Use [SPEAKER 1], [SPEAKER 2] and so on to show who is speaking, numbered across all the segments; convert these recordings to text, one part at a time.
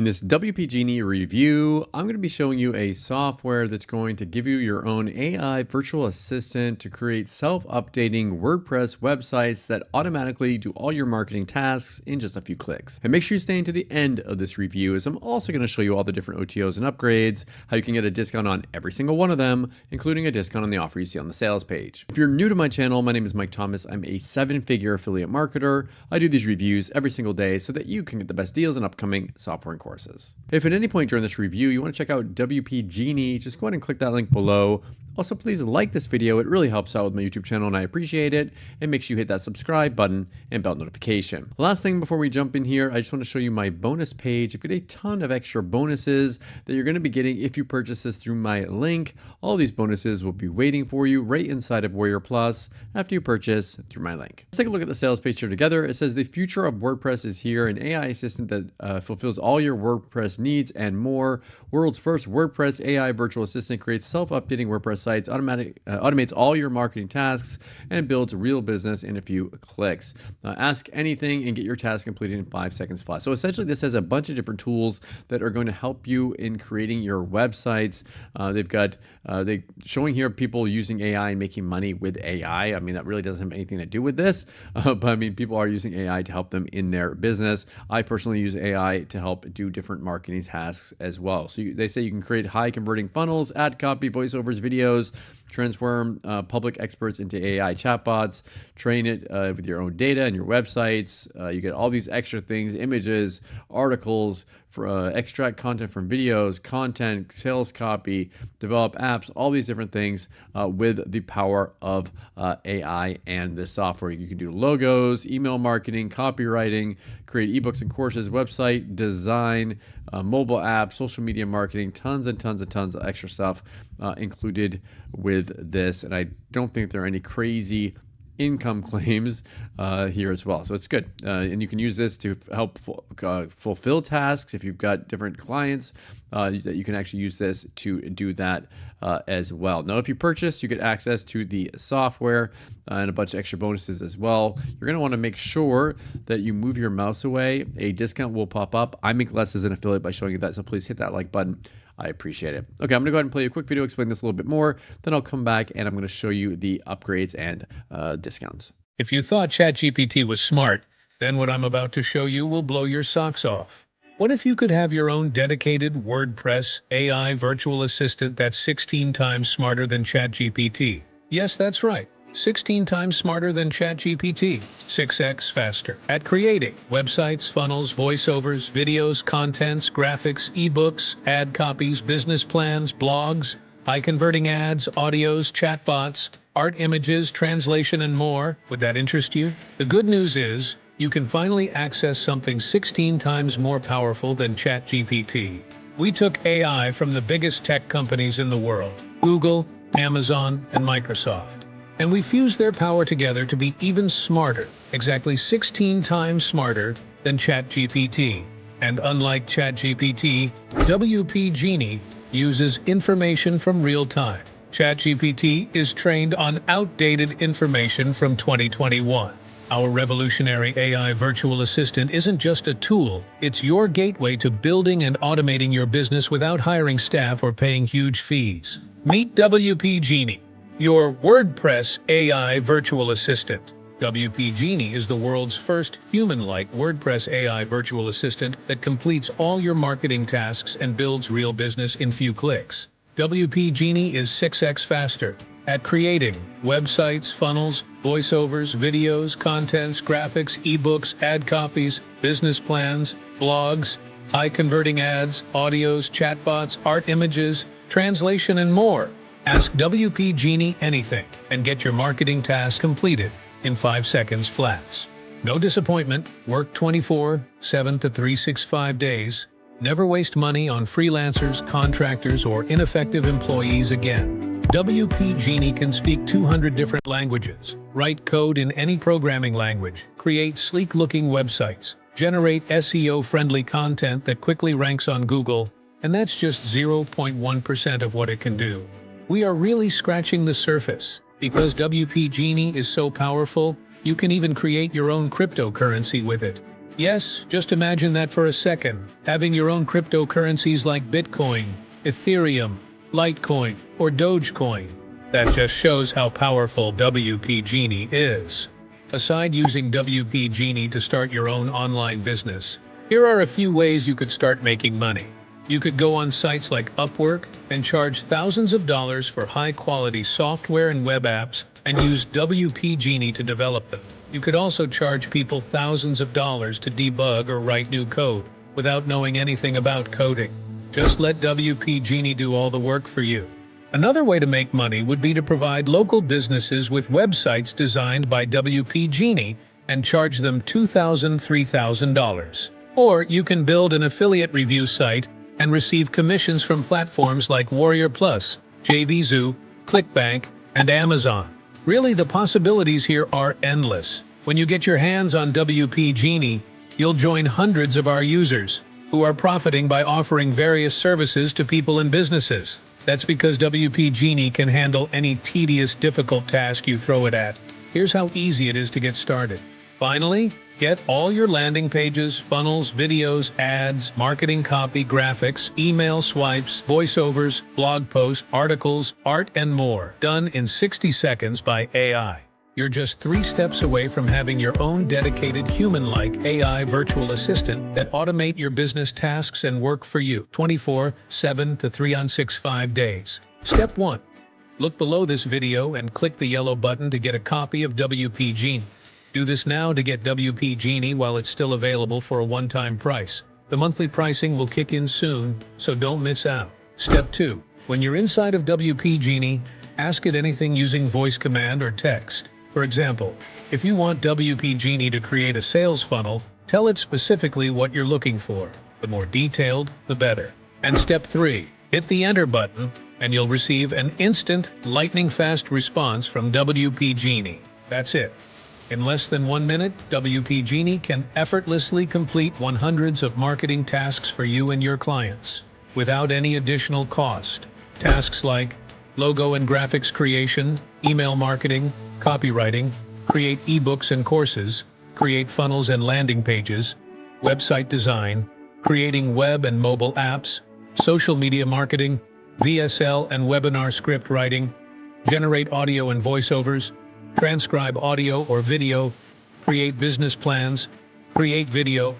[SPEAKER 1] In this WP Genie review, I'm going to be showing you a software that's going to give you your own AI virtual assistant to create self-updating WordPress websites that automatically do all your marketing tasks in just a few clicks. And make sure you stay to the end of this review, as I'm also going to show you all the different OTOs and upgrades, how you can get a discount on every single one of them, including a discount on the offer you see on the sales page. If you're new to my channel, my name is Mike Thomas. I'm a 7-figure affiliate marketer. I do these reviews every single day so that you can get the best deals on upcoming software and courses. If at any point during this review you want to check out WP Genie, just go ahead and click that link below. Also, please like this video. It really helps out with my YouTube channel and I appreciate it. And make sure you hit that subscribe button and bell notification. Last thing before we jump in here, I just want to show you my bonus page. I've got a ton of extra bonuses that you're going to be getting if you purchase this through my link. All these bonuses will be waiting for you right inside of Warrior Plus after you purchase through my link. Let's take a look at the sales page here together. It says the future of WordPress is here, an AI assistant that fulfills all your WordPress needs and more. World's first WordPress AI virtual assistant creates self-updating WordPress sites, automates all your marketing tasks, and builds real business in a few clicks. Ask anything and get your task completed in 5 seconds flat. So essentially, this has a bunch of different tools that are going to help you in creating your websites. They've got they showing here people using AI and making money with AI. I mean, that really doesn't have anything to do with this, but I mean, people are using AI to help them in their business. I personally use AI to help do different marketing tasks as well. So they say you can create high converting funnels, ad copy, voiceovers, videos, transform public experts into AI chatbots, train it with your own data and your websites. You get all these extra things, images, articles, extract content from videos, content, sales copy, develop apps, all these different things with the power of AI and this software. You can do logos, email marketing, copywriting, create ebooks and courses, website design, mobile apps, social media marketing, tons and tons and tons of extra stuff included with this. And I don't think there are any crazy income claims here as well. So it's good. And you can use this to help fulfill tasks. If you've got different clients, you can actually use this to do that as well. Now, if you purchase, you get access to the software and a bunch of extra bonuses as well. You're going to want to make sure that you move your mouse away. A discount will pop up. I make less as an affiliate by showing you that. So please hit that like button. I appreciate it. Okay, I'm gonna go ahead and play a quick video, explain this a little bit more. Then I'll come back and I'm gonna show you the upgrades and discounts.
[SPEAKER 2] If you thought ChatGPT was smart, then what I'm about to show you will blow your socks off. What if you could have your own dedicated WordPress AI virtual assistant that's 16 times smarter than ChatGPT? Yes, that's right. 16 times smarter than ChatGPT, 6x faster at creating websites, funnels, voiceovers, videos, contents, graphics, ebooks, ad copies, business plans, blogs, high-converting ads, audios, chatbots, art images, translation, and more. Would that interest you? The good news is, you can finally access something 16 times more powerful than ChatGPT. We took AI from the biggest tech companies in the world, Google, Amazon, and Microsoft. And we fused their power together to be even smarter, exactly 16 times smarter than ChatGPT. And unlike ChatGPT, WP Genie uses information from real time. ChatGPT is trained on outdated information from 2021. Our revolutionary AI virtual assistant isn't just a tool, it's your gateway to building and automating your business without hiring staff or paying huge fees. Meet WP Genie, your WordPress AI virtual assistant. WP Genie is the world's first human-like WordPress AI virtual assistant that completes all your marketing tasks and builds real business in few clicks. WP Genie is 6x faster at creating websites, funnels, voiceovers, videos, contents, graphics, ebooks, ad copies, business plans, blogs, high-converting ads, audios, chatbots, art images, translation, and more. Ask WP Genie anything and get your marketing task completed in 5 seconds flats. No disappointment, work 24/7 to 365 days. Never waste money on freelancers, contractors, or ineffective employees again. WP Genie can speak 200 different languages, write code in any programming language, create sleek-looking websites, generate SEO-friendly content that quickly ranks on Google, and that's just 0.1% of what it can do. We are really scratching the surface. Because WP Genie is so powerful, you can even create your own cryptocurrency with it. Yes, just imagine that for a second. Having your own cryptocurrencies like Bitcoin, Ethereum, Litecoin, or Dogecoin. That just shows how powerful WP Genie is. Aside using WP Genie to start your own online business, here are a few ways you could start making money. You could go on sites like Upwork and charge thousands of dollars for high-quality software and web apps and use WP Genie to develop them. You could also charge people thousands of dollars to debug or write new code without knowing anything about coding. Just let WP Genie do all the work for you. Another way to make money would be to provide local businesses with websites designed by WP Genie and charge them $2,000, $3,000. Or you can build an affiliate review site and receive commissions from platforms like Warrior Plus, JVZoo, ClickBank, and Amazon. Really, the possibilities here are endless. When you get your hands on WP Genie, you'll join hundreds of our users who are profiting by offering various services to people and businesses. That's because WP Genie can handle any tedious, difficult task you throw it at. Here's how easy it is to get started. Finally, get all your landing pages, funnels, videos, ads, marketing copy, graphics, email swipes, voiceovers, blog posts, articles, art, and more done in 60 seconds by AI. You're just 3 steps away from having your own dedicated human-like AI virtual assistant that automate your business tasks and work for you 24/7 to 365 days. Step 1. Look below this video and click the yellow button to get a copy of WP Genie. Do this now to get WP Genie while it's still available for a one-time price. The monthly pricing will kick in soon, so don't miss out. Step 2. When you're inside of WP Genie, ask it anything using voice command or text. For example, if you want WP Genie to create a sales funnel, tell it specifically what you're looking for. The more detailed, the better. And step 3. Hit the enter button, and you'll receive an instant, lightning-fast response from WP Genie. That's it. In less than 1 minute, WP Genie can effortlessly complete hundreds of marketing tasks for you and your clients, without any additional cost. Tasks like logo and graphics creation, email marketing, copywriting, create ebooks and courses, create funnels and landing pages, website design, creating web and mobile apps, social media marketing, VSL and webinar script writing, generate audio and voiceovers, transcribe audio or video, create business plans, create video,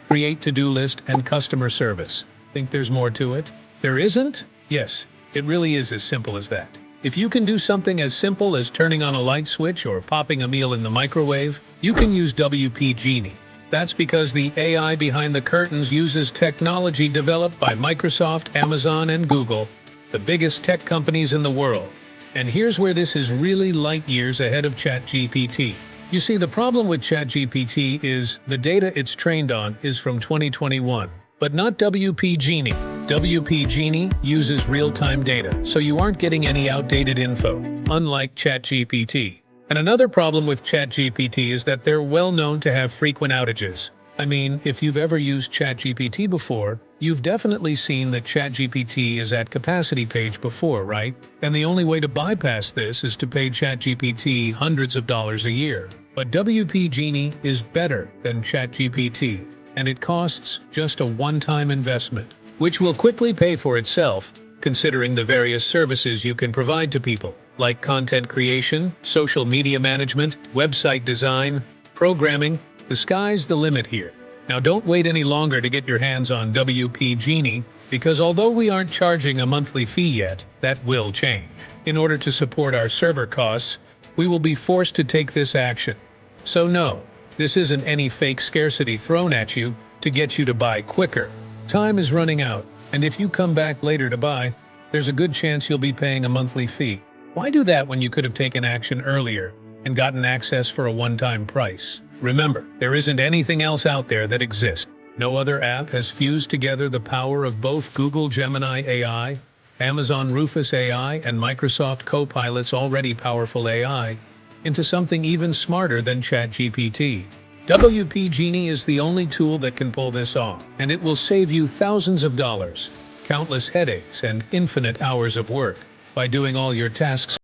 [SPEAKER 2] create to-do list, and customer service. Think there's more to it? There isn't? Yes, it really is as simple as that. If you can do something as simple as turning on a light switch or popping a meal in the microwave, you can use WP Genie. That's because the AI behind the curtains uses technology developed by Microsoft, Amazon, and Google, the biggest tech companies in the world. And here's where this is really light years ahead of ChatGPT. You see, the problem with ChatGPT is the data it's trained on is from 2021, but not WP Genie. WP Genie uses real-time data, so you aren't getting any outdated info, unlike ChatGPT. And another problem with ChatGPT is that they're well known to have frequent outages. I mean, if you've ever used ChatGPT before, you've definitely seen that ChatGPT is at capacity page before, right? And the only way to bypass this is to pay ChatGPT hundreds of dollars a year. But WP Genie is better than ChatGPT, and it costs just a one-time investment, which will quickly pay for itself, considering the various services you can provide to people, like content creation, social media management, website design, programming. The sky's the limit here. Now don't wait any longer to get your hands on WP Genie, because although we aren't charging a monthly fee yet, that will change. In order to support our server costs, we will be forced to take this action. So no, this isn't any fake scarcity thrown at you to get you to buy quicker. Time is running out, and if you come back later to buy, there's a good chance you'll be paying a monthly fee. Why do that when you could have taken action earlier and gotten access for a one-time price? Remember, there isn't anything else out there that exists. No other app has fused together the power of both Google Gemini AI, Amazon Rufus AI, and Microsoft Copilot's already powerful AI into something even smarter than ChatGPT. WP Genie is the only tool that can pull this off, and it will save you thousands of dollars, countless headaches, and infinite hours of work by doing all your tasks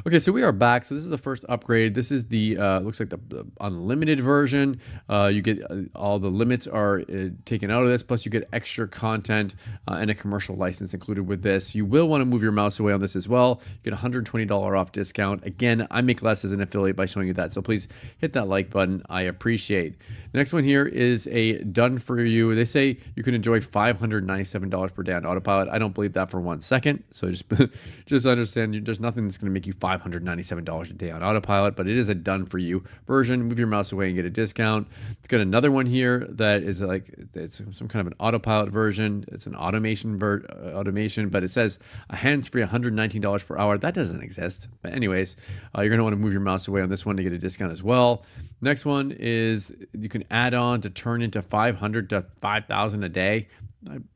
[SPEAKER 1] Okay, so we are back. So this is the first upgrade. This is the looks like the unlimited version. You get all the limits are taken out of this. Plus, you get extra content and a commercial license included with this. You will want to move your mouse away on this as well. You get a $120 off discount. Again, I make less as an affiliate by showing you that. So please hit that like button. I appreciate. Next one here is a done for you. They say you can enjoy $597 per day on autopilot. I don't believe that for 1 second. So just understand there's nothing that's going to make you $597 a day on autopilot, but it is a done for you version. Move your mouse away and get a discount. We've got another one here that is like it's some kind of an autopilot version. It's an automation, but it says a hands-free $119 per hour. That doesn't exist. But anyways, you're going to want to move your mouse away on this one to get a discount as well. Next one is you can add on to turn into 500 to 5,000 a day.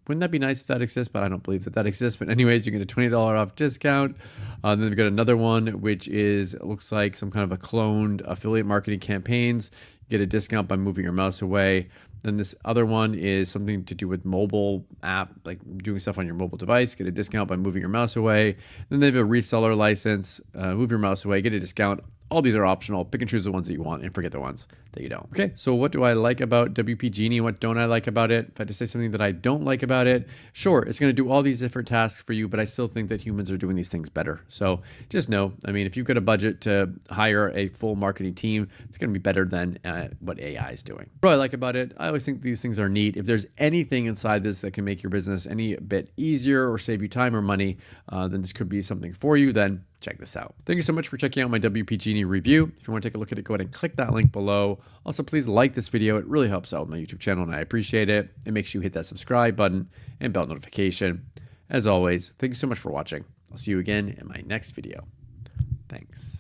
[SPEAKER 1] Wouldn't that be nice if that exists? But I don't believe that exists. But anyways, you get a $20 off discount. Then we've got another one, which is, it looks like some kind of a cloned affiliate marketing campaigns. You get a discount by moving your mouse away. Then this other one is something to do with mobile app, like doing stuff on your mobile device. Get a discount by moving your mouse away. Then they have a reseller license. Move your mouse away, get a discount. All these are optional. Pick and choose the ones that you want and forget the ones that you don't. Okay, so what do I like about WP Genie? What don't I like about it? If I had to say something that I don't like about it, sure, it's going to do all these different tasks for you, but I still think that humans are doing these things better. So just know, I mean, if you've got a budget to hire a full marketing team, it's going to be better than what AI is doing. What I like about it, I always think these things are neat. If there's anything inside this that can make your business any bit easier or save you time or money, then this could be something for you. Then check this out. Thank you so much for checking out my WP Genie review. If you want to take a look at it, go ahead and click that link below. Also, please like this video. It really helps out my YouTube channel and I appreciate it. It makes you hit that subscribe button and bell notification. As always, thank you so much for watching. I'll see you again in my next video. Thanks.